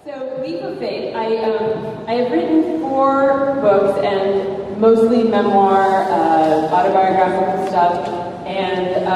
So, Leap of Faith, I have written 4 books, and mostly memoir, autobiographical stuff, and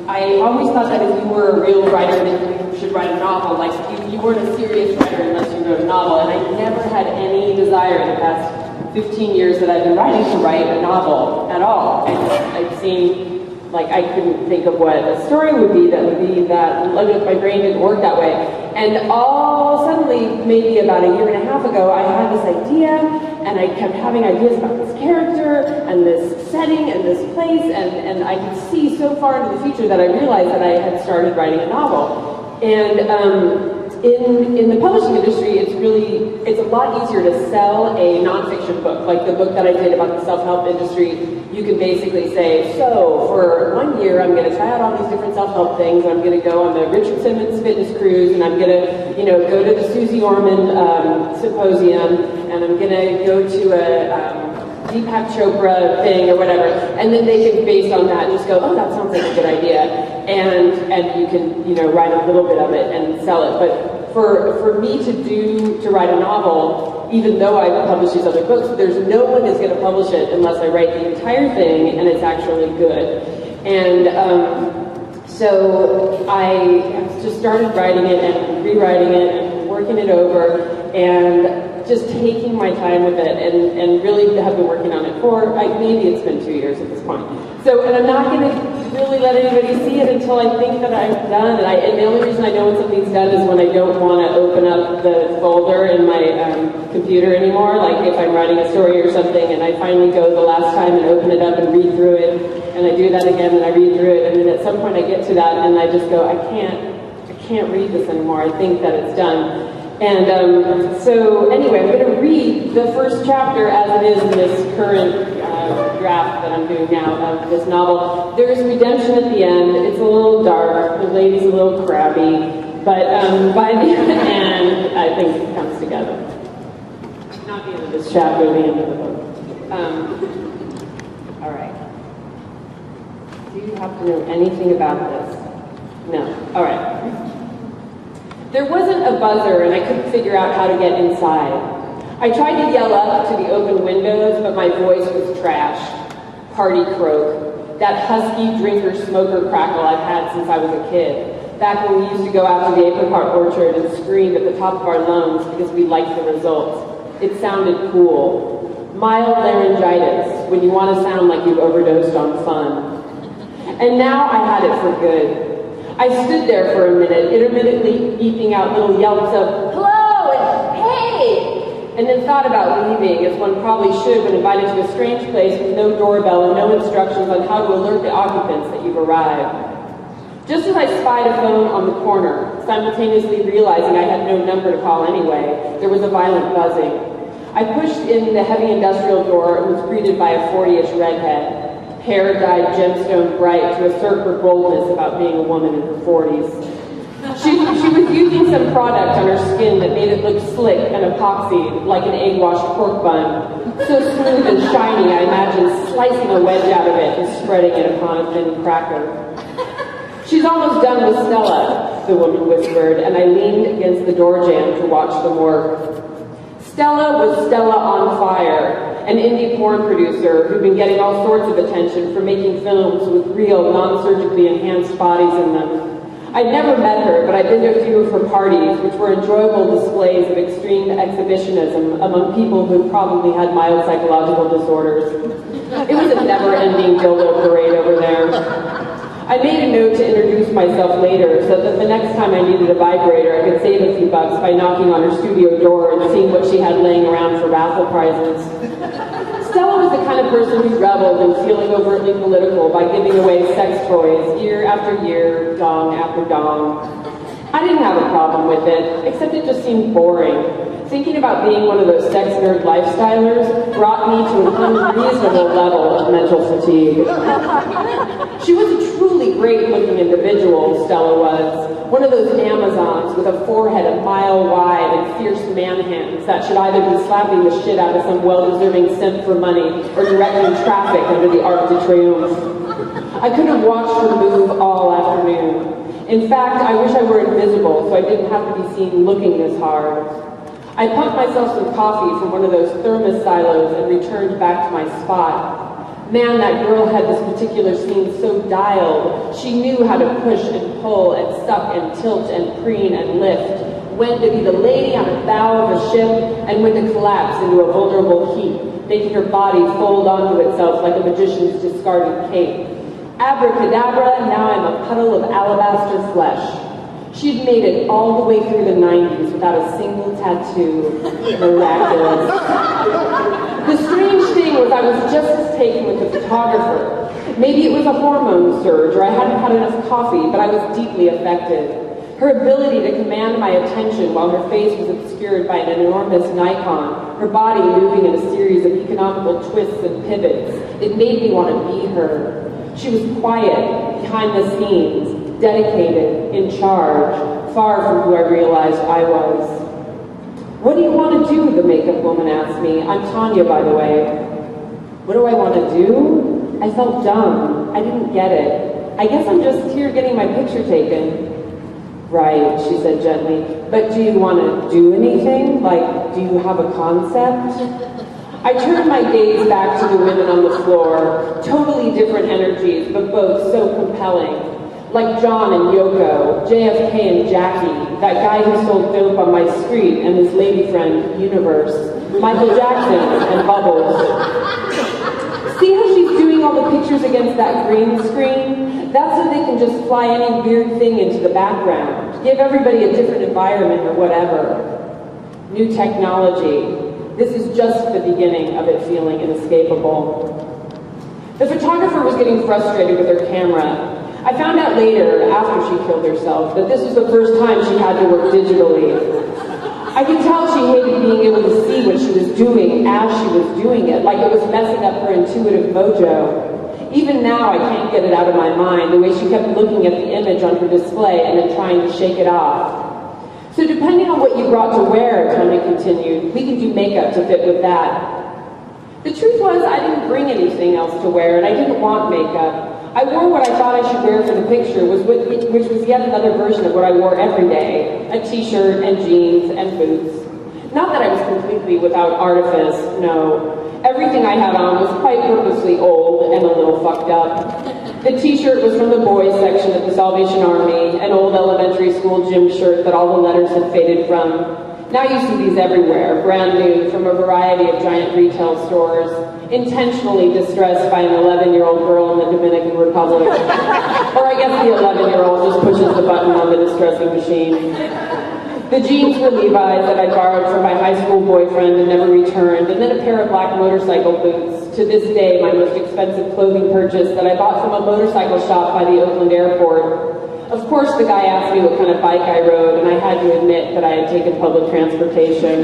I always thought that if you were a real writer, then you should write a novel. Like, you weren't a serious writer unless you wrote a novel, and I never had any desire in the past 15 years that I've been writing to write a novel at all. I've seen, like, I couldn't think of what a story would be that, like, my brain didn't work that way. And all suddenly, maybe about a year and a half ago, I had this idea, and I kept having ideas about this character, and this setting, and this place, and I could see so far into the future that I realized that I had started writing a novel. And in the publishing industry, it's a lot easier to sell a nonfiction book. Like the book that I did about the self-help industry, you can basically say, so for 1 year, I'm going to try out all these different self-help things. I'm going to go on the Richard Simmons fitness cruise, and I'm going to, go to the Susie Orman symposium, and I'm going to go to a Deepak Chopra thing or whatever, and then they can, based on that, just go, oh, that sounds like a good idea, and you can, write a little bit of it and sell it. But for me to write a novel, even though I publish these other books, there's no one is going to publish it unless I write the entire thing and it's actually good. And so I have just started writing it and rewriting it and working it over and just taking my time with it, and really have been working on it for, maybe it's been 2 years at this point. So, and I'm not going to really let anybody see it until I think that I'm done. And the only reason I know when something's done is when I don't want to open up the folder in my computer anymore. Like if I'm writing a story or something, and I finally go the last time and open it up and read through it, and I do that again and I read through it, and then at some point I get to that and I just go, I can't read this anymore. I think that it's done. And so anyway, I'm going to read the first chapter as it is in this current draft that I'm doing now of this novel. There's redemption at the end. It's a little dark. The lady's a little crabby. But by the end, I think it comes together. Not the end of this chapter, the end of the book. All right. Do you have to know anything about this? No. All right. There wasn't a buzzer, and I couldn't figure out how to get inside. I tried to yell up to the open windows, but my voice was trash. Party croak. That husky drinker-smoker crackle I've had since I was a kid. Back when we used to go out to the apricot orchard and scream at the top of our lungs because we liked the results. It sounded cool. Mild laryngitis, when you want to sound like you've overdosed on fun. And now I had it for good. I stood there for a minute, intermittently eking out little yelps of, hello, and hey, and then thought about leaving, as one probably should when invited to a strange place with no doorbell and no instructions on how to alert the occupants that you've arrived. Just as I spied a phone on the corner, simultaneously realizing I had no number to call anyway, there was a violent buzzing. I pushed in the heavy industrial door and was greeted by a 40-ish redhead. Hair dyed gemstone bright to assert her boldness about being a woman in her 40s. She was using some product on her skin that made it look slick and epoxied, like an egg-washed pork bun. So smooth and shiny, I imagined slicing a wedge out of it and spreading it upon a thin cracker. She's almost done with Stella, the woman whispered, and I leaned against the door jamb to watch them work. Stella was Stella on Fire, an indie porn producer who'd been getting all sorts of attention for making films with real, non-surgically enhanced bodies in them. I'd never met her, but I'd been to a few of her parties, which were enjoyable displays of extreme exhibitionism among people who probably had mild psychological disorders. It was a never-ending dildo parade over there. I made a note to introduce myself later so that the next time I needed a vibrator, I could save a few bucks by knocking on her studio door and seeing what she had laying around for raffle prizes. Stella was the kind of person who reveled in feeling overtly political by giving away sex toys year after year, dong after dong. I didn't have a problem with it, except it just seemed boring. Thinking about being one of those sex nerd lifestylers brought me to an unreasonable level of mental fatigue. She was a truly great-looking individual, Stella was. One of those Amazons with a forehead a mile wide and fierce man-hands that should either be slapping the shit out of some well-deserving simp for money or directing traffic under the Arc de Triomphe. I could have watched her move all afternoon. In fact, I wish I were invisible so I didn't have to be seen looking this hard. I pumped myself some coffee from one of those thermos silos and returned back to my spot. Man, that girl had this particular scene so dialed. She knew how to push and pull and suck and tilt and preen and lift. When to be the lady on the bow of a ship and when to collapse into a vulnerable heap, making her body fold onto itself like a magician's discarded cape. Abracadabra, now I'm a puddle of alabaster flesh. She'd made it all the way through the 90s without a single tattoo. Miraculous. The strange thing was I was just as taken with the photographer. Maybe it was a hormone surge or I hadn't had enough coffee, but I was deeply affected. Her ability to command my attention while her face was obscured by an enormous Nikon, her body moving in a series of economical twists and pivots, it made me want to be her. She was quiet, behind the scenes, dedicated, in charge, far from who I realized I was. What do you want to do, the makeup woman asked me. I'm Tanya, by the way. What do I want to do? I felt dumb. I didn't get it. I guess I'm just here getting my picture taken. Right, she said gently. But do you want to do anything? Like, do you have a concept? I turned my gaze back to the women on the floor. Totally different energies, but both so compelling. Like John and Yoko, JFK and Jackie, that guy who sold dope on my street and his lady friend, Universe, Michael Jackson and Bubbles. See how she's doing all the pictures against that green screen? That's so they can just fly any weird thing into the background, give everybody a different environment or whatever. New technology. This is just the beginning of it feeling inescapable. The photographer was getting frustrated with her camera. I found out later, after she killed herself, that this was the first time she had to work digitally. I could tell she hated being able to see what she was doing as she was doing it, like it was messing up her intuitive mojo. Even now, I can't get it out of my mind, the way she kept looking at the image on her display and then trying to shake it off. So depending on what you brought to wear, Tony continued, we can do makeup to fit with that. The truth was, I didn't bring anything else to wear, and I didn't want makeup. I wore what I thought I should wear for the picture, which was yet another version of what I wore every day, a t-shirt and jeans and boots. Not that I was completely without artifice, no. Everything I had on was quite purposely old and a little fucked up. The t-shirt was from the boys section of the Salvation Army, an old elementary school gym shirt that all the letters had faded from. Now you see these everywhere, brand new from a variety of giant retail stores, intentionally distressed by an 11-year-old girl in the Dominican Republic. Or I guess the 11-year-old just pushes the button on the distressing machine. The jeans were Levi's that I borrowed from my high school boyfriend and never returned, and then a pair of black motorcycle boots, to this day my most expensive clothing purchase that I bought from a motorcycle shop by the Oakland airport. Of course, the guy asked me what kind of bike I rode, and I had to admit that I had taken public transportation.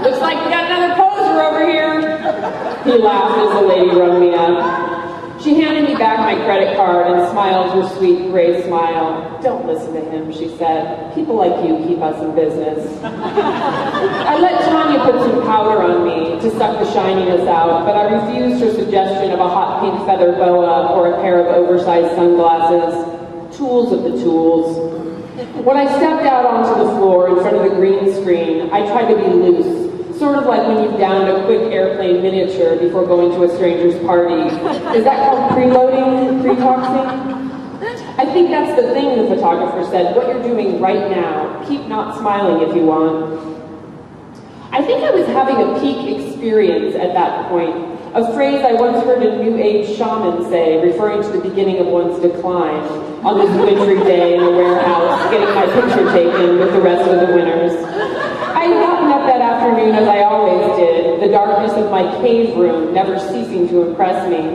Looks like we got another poser over here. He laughed as the lady rung me up. She handed me back my credit card and smiled her sweet gray smile. Don't listen to him, she said. People like you keep us in business. I let Tanya put some powder on me to suck the shininess out, but I refused her suggestion of a hot pink feather boa or a pair of oversized sunglasses. Tools of the tools. When I stepped out onto the floor in front of the green screen, I tried to be loose, sort of like when you've downed a quick airplane miniature before going to a stranger's party. Is that called preloading, pretoxing? I think that's the thing, the photographer said. What you're doing right now. Keep not smiling if you want. I think I was having a peak experience at that point. A phrase I once heard a New Age shaman say, referring to the beginning of one's decline, on this wintry day in a warehouse, getting my picture taken with the rest of the winners. I had gotten up that afternoon as I always did, the darkness of my cave room never ceasing to impress me.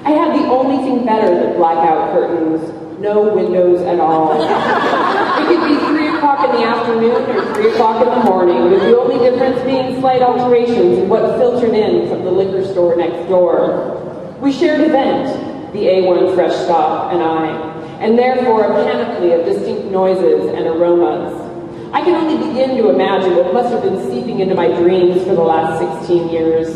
I had the only thing better than blackout curtains, no windows at all. It could be 3 o'clock in the afternoon or 3 o'clock in the morning, with the only difference being slight alterations in what filtered in from the liquor store next door. We shared a vent, the A1 Fresh Stop and I, and therefore a panoply of distinct noises and aromas. I can only begin to imagine what must have been seeping into my dreams for the last 16 years.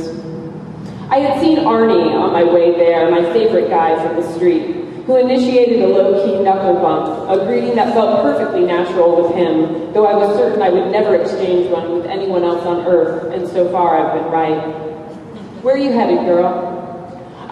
I had seen Arnie on my way there, my favorite guy from the street. who initiated a low-key knuckle bump, a greeting that felt perfectly natural with him, though I was certain I would never exchange one with anyone else on earth, and so far I've been right. "Where are you headed, girl?"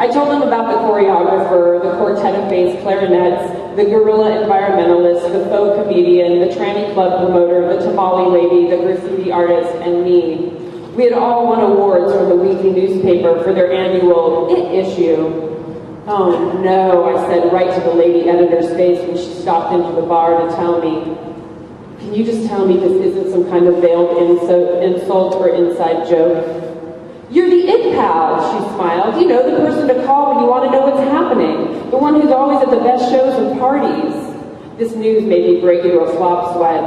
I told him about the choreographer, the quartet of bass clarinets, the guerrilla environmentalist, the faux comedian, the tranny club promoter, the tamale lady, the graffiti artist, and me. We had all won awards from the weekly newspaper for their annual IT issue. "Oh no," I said right to the lady editor's face when she stopped into the bar to tell me. "Can you just tell me this isn't some kind of veiled insult or inside joke?" "You're the it pal," she smiled. "You know, the person to call when you want to know what's happening. The one who's always at the best shows and parties." This news made me break into a flop sweat.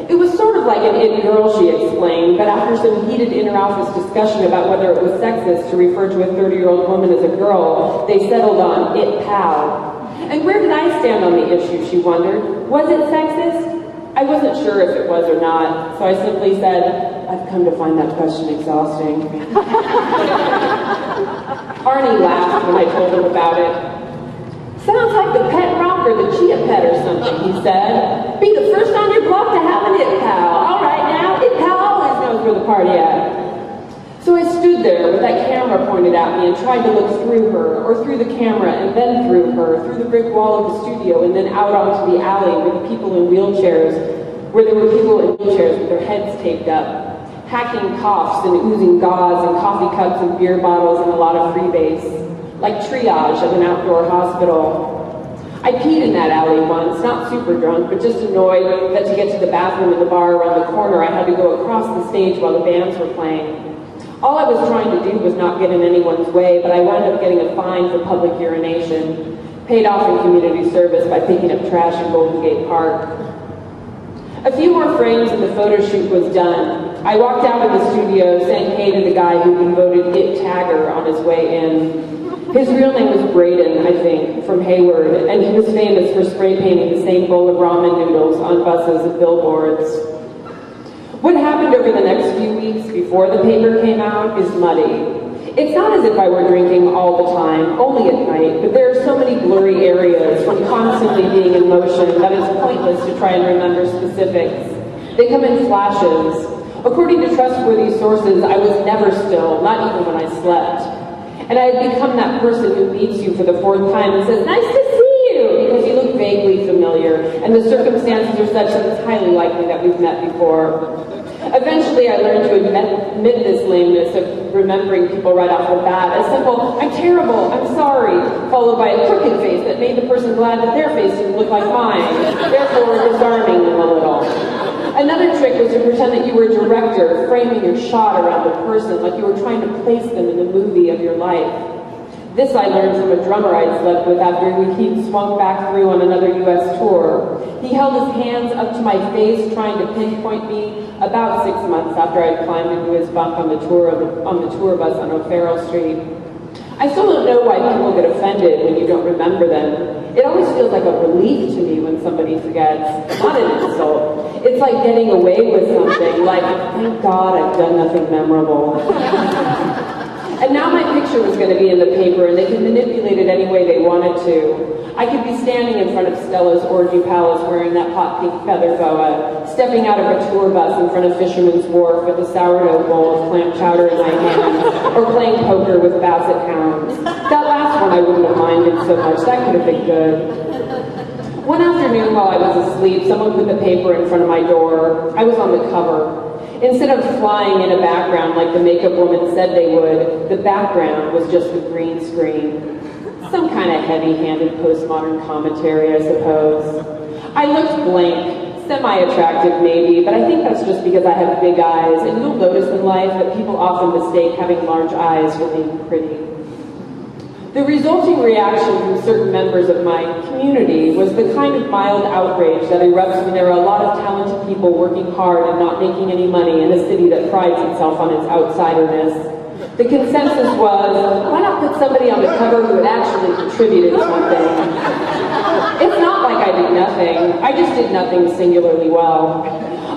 It was sort of like an it girl, she explained, but after some heated inter-office discussion about whether it was sexist to refer to a 30-year-old woman as a girl, they settled on it pal. And where did I stand on the issue, she wondered. Was it sexist? I wasn't sure if it was or not, so I simply said, "I've come to find that question exhausting." Arnie laughed when I told him about it. "Sounds like the pet rock or the chia pet or something," he said. "Be the first on your block to have an it pal. All right now, it pal always knows where the party at." So I stood there with that camera pointed at me and tried to look through her, or through the camera and then through her, through the brick wall of the studio and then out onto the alley with the people in wheelchairs, where there were people in wheelchairs with their heads taped up, hacking coughs and oozing gauze and coffee cups and beer bottles and a lot of freebase, like triage at an outdoor hospital. I peed in that alley once, not super drunk, but just annoyed that to get to the bathroom in the bar around the corner, I had to go across the stage while the bands were playing. All I was trying to do was not get in anyone's way, but I wound up getting a fine for public urination, paid off in community service by picking up trash in Golden Gate Park. A few more frames and the photo shoot was done. I walked out of the studio saying hey to the guy who'd been voted It Tagger on his way in. His real name was Braden, I think, from Hayward, and he was famous for spray painting the same bowl of ramen noodles on buses and billboards. What happened over the next few weeks before the paper came out is muddy. It's not as if I were drinking all the time, only at night, but there are so many blurry areas from constantly being in motion that it's pointless to try and remember specifics. They come in flashes. According to trustworthy sources, I was never still, not even when I slept. And I had become that person who meets you for the fourth time and says, "Nice to see you," because you look vaguely familiar, and the circumstances are such that it's highly likely that we've met before. Eventually, I learned to admit this lameness of remembering people right off the bat. A simple, "I'm terrible, I'm sorry," followed by a crooked face that made the person glad that their face didn't look like mine, therefore disarming them a little. Another trick was to pretend that you were a director, framing your shot around a person like you were trying to place them in the movie of your life. This I learned from a drummer I'd slept with after he'd swung back through on another U.S. tour. He held his hands up to my face, trying to pinpoint me about 6 months after I'd climbed into his bunk on the tour bus on O'Farrell Street. I still don't know why people get offended when you don't remember them. It always feels like a relief to me when somebody forgets, not an insult. It's like getting away with something, like, thank God I've done nothing memorable. And now my picture was going to be in the paper, and they could manipulate it any way they wanted to. I could be standing in front of Stella's Orgy Palace wearing that hot pink feather boa, stepping out of a tour bus in front of Fisherman's Wharf with a sourdough bowl of clam chowder in my hand, or playing poker with basset hounds. That last one I wouldn't have minded so much. That could have been good. One afternoon while I was asleep, someone put the paper in front of my door. I was on the cover. Instead of flying in a background like the makeup woman said they would, the background was just the green screen. Some kind of heavy-handed postmodern commentary, I suppose. I looked blank, semi-attractive maybe, but I think that's just because I have big eyes, and you'll notice in life that people often mistake having large eyes for being pretty. The resulting reaction from certain members of my community was the kind of mild outrage that erupts when there are a lot of talented people working hard and not making any money in a city that prides itself on its outsiderness. The consensus was, why not put somebody on the cover who had actually contributed something? It's not like I did nothing. I just did nothing singularly well.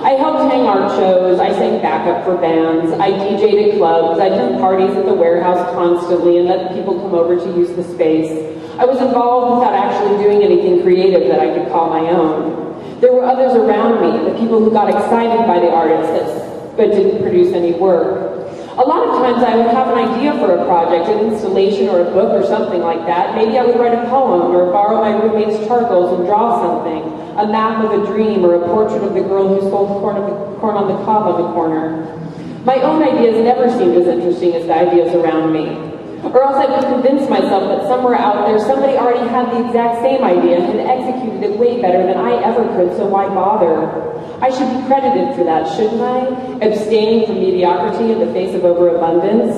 I helped hang art shows, I sang backup for bands, I DJ'd at clubs, I threw parties at the warehouse constantly and let people come over to use the space. I was involved without actually doing anything creative that I could call my own. There were others around me, the people who got excited by the artists but didn't produce any work. A lot of times I would have an idea for a project, an installation or a book or something like that. Maybe I would write a poem or borrow my roommate's charcoals and draw something, a map of a dream or a portrait of the girl who sold corn on the cob on the corner. My own ideas never seemed as interesting as the ideas around me. Or else I would convince myself that somewhere out there somebody already had the exact same idea and had executed it way better than I ever could, so why bother? I should be credited for that, shouldn't I? Abstaining from mediocrity in the face of overabundance.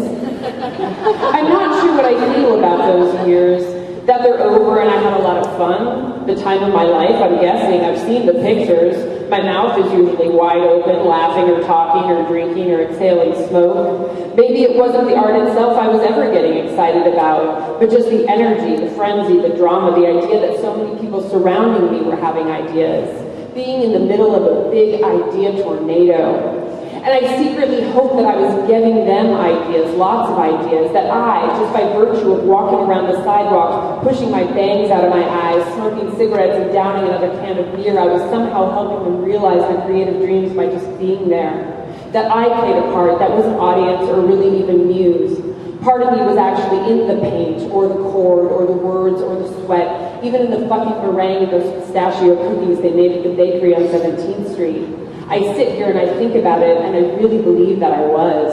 I'm not sure what I feel about those years, that they're over and I had a lot of fun. The time of my life, I'm guessing. I've seen the pictures. My mouth is usually wide open, laughing or talking or drinking or exhaling smoke. Maybe it wasn't the art itself I was ever getting excited about, but just the energy, the frenzy, the drama, the idea that so many people surrounding me were having ideas. Being in the middle of a big idea tornado. And I secretly hoped that I was giving them ideas, lots of ideas, that I, just by virtue of walking around the sidewalk, pushing my bangs out of my eyes, smoking cigarettes and downing another can of beer, I was somehow helping them realize their creative dreams by just being there. That I played a part that wasn't audience or really even muse. Part of me was actually in the paint, or the chord, or the words, or the sweat, even in the fucking meringue and those pistachio cookies they made at the bakery on 17th Street. I sit here and I think about it, and I really believe that I was.